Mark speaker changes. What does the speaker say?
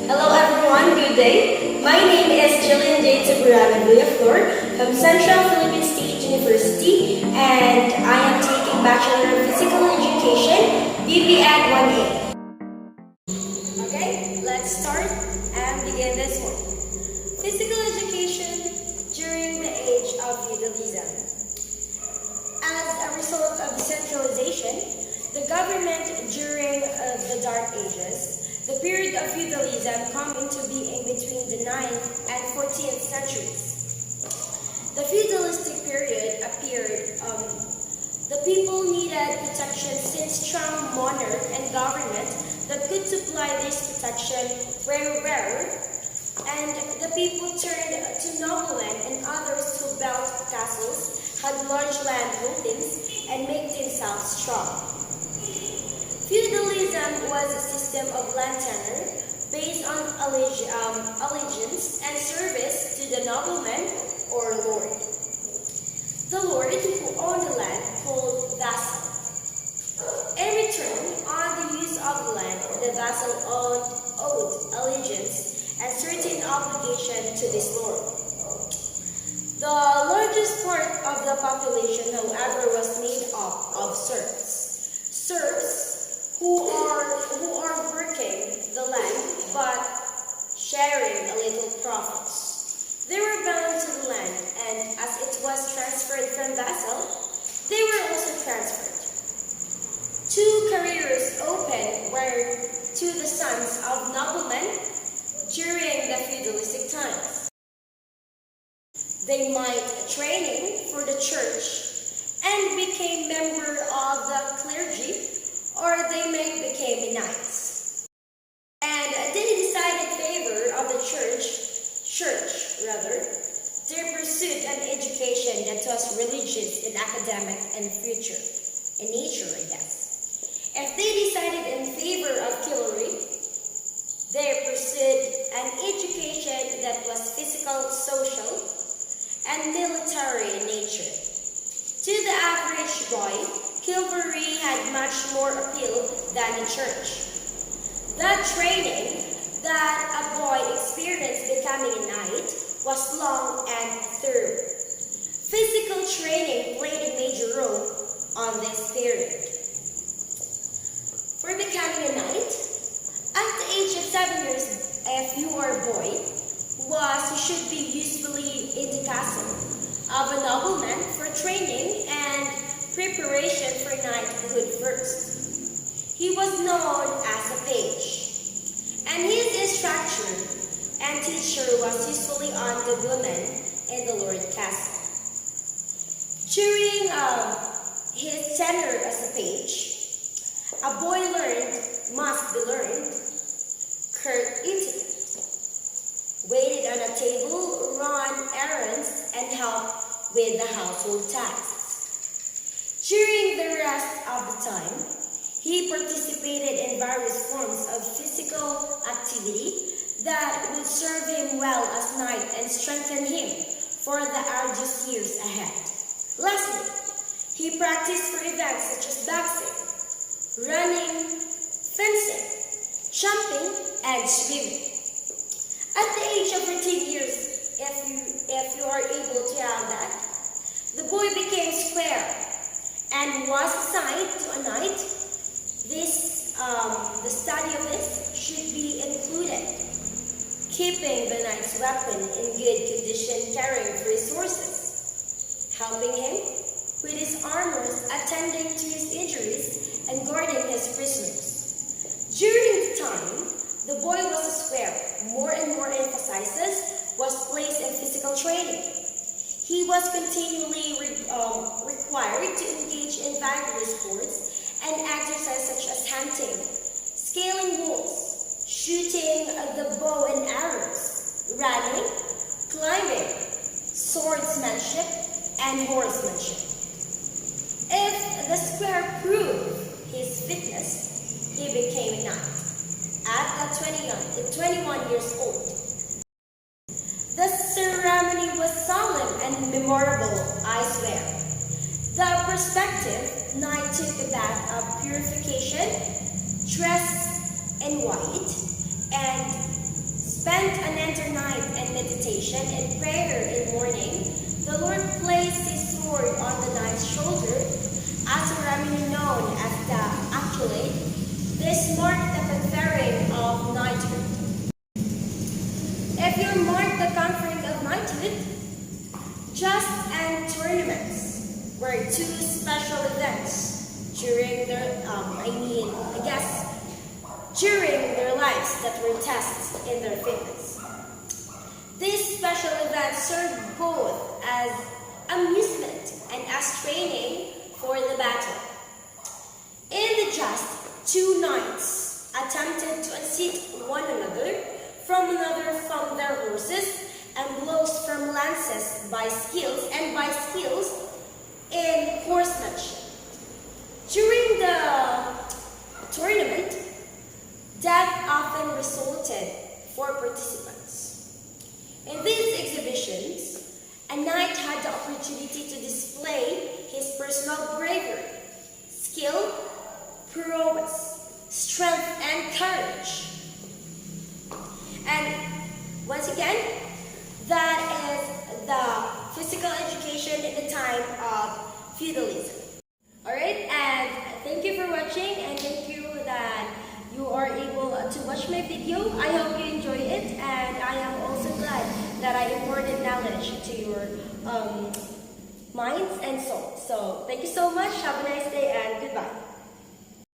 Speaker 1: Hello everyone, good day. My name is Jillian J. Tiburana Villaflor from Central Philippine State University, and I am taking Bachelor of Physical Education, BPEd 1A. Okay, let's start and begin this one. Physical education during the age of feudalism. As a result of decentralization, the government during the Dark Ages, the period of feudalism come into being between the 9th and 14th centuries. The feudalistic period appeared. The people needed protection since strong monarch and government that could supply this protection were rare, and the people turned to noblemen and others who built castles, had large land holdings, and made themselves strong. Feudalism was a system of land tenure based on allegiance and service to the nobleman or lord. The lord who owned the land called vassal. In return, on the use of the land, the vassal owed allegiance and certain obligation to this lord. The largest part of the population, however, was made up of serfs. Serfs who are working the land but sharing a little profits. They were bound to the land, and as it was transferred from vassal, they were also transferred. Two careers open were to the sons of noblemen during the feudalistic times. They might training for the church and became member of the clergy, or they may become knights. And they decided in favor of the church, they pursued an education that was religious and academic and future, in nature, I guess. If they decided in favor of chivalry, they pursued an education that was physical, social, and military in nature. To the average boy, chivalry had much more appeal than the church. The training that a boy experienced becoming a knight was long and thorough. Physical training played a major role on this period. For becoming a knight, at the age of 7 years, if you are a boy, you should be usually in the castle of a nobleman for training and preparation for knighthood first. He was known as a page, and his instructor and teacher was usually on the woman in the Lord Castle. During his tenure as a page, a boy must be learned, courteous, waited on a table, run errands, and help with the household tasks. During the rest of the time, he participated in various forms of physical activity that would serve him well as knight and strengthen him for the arduous years ahead. Lastly, he practiced for events such as boxing, running, fencing, jumping, and swimming. At the age of 13 years, if you are able to have that, the boy became square and was assigned to a knight. The study of this should be included. Keeping the knight's weapon in good condition, carrying for his horses, helping him with his armors, attending to his injuries, and guarding his prisoners. During the time the boy was a square, more and more emphasis was placed in physical training. He was continually required to engage in various sports and exercise such as hunting, scaling walls, shooting the bow and arrows, running, climbing, swordsmanship, and horsemanship. If the square proved his fitness, he became a knight at 21 years old. The ceremony was solemn and memorable, I swear. The prospective knight took a bath of purification, dressed in white, and spent an entire night in meditation and prayer in morning, the Lord placed his sword on the knight's shoulder as ceremony known as the accolade. This marked the conferring of knighthood. If you mark the conferring of knighthood, justs and tournaments were two special events during during their lives that were tests in their fitness. These special events served both as amusement and as training for the battle. In the just, two knights attempted to unseat one another from their horses and blows from lances by skills in horsemanship. During the tournament, death often resulted for participants. In these exhibitions, a knight had the opportunity to display his personal bravery, skill, prowess, strength, and courage. And once again, that is the physical education in the time of feudalism. Alright, and thank you for watching, and thank you that you are able to watch my video. I hope you enjoy it, and I am also glad that I imparted knowledge to your minds and souls. So thank you so much, have a nice day, and goodbye.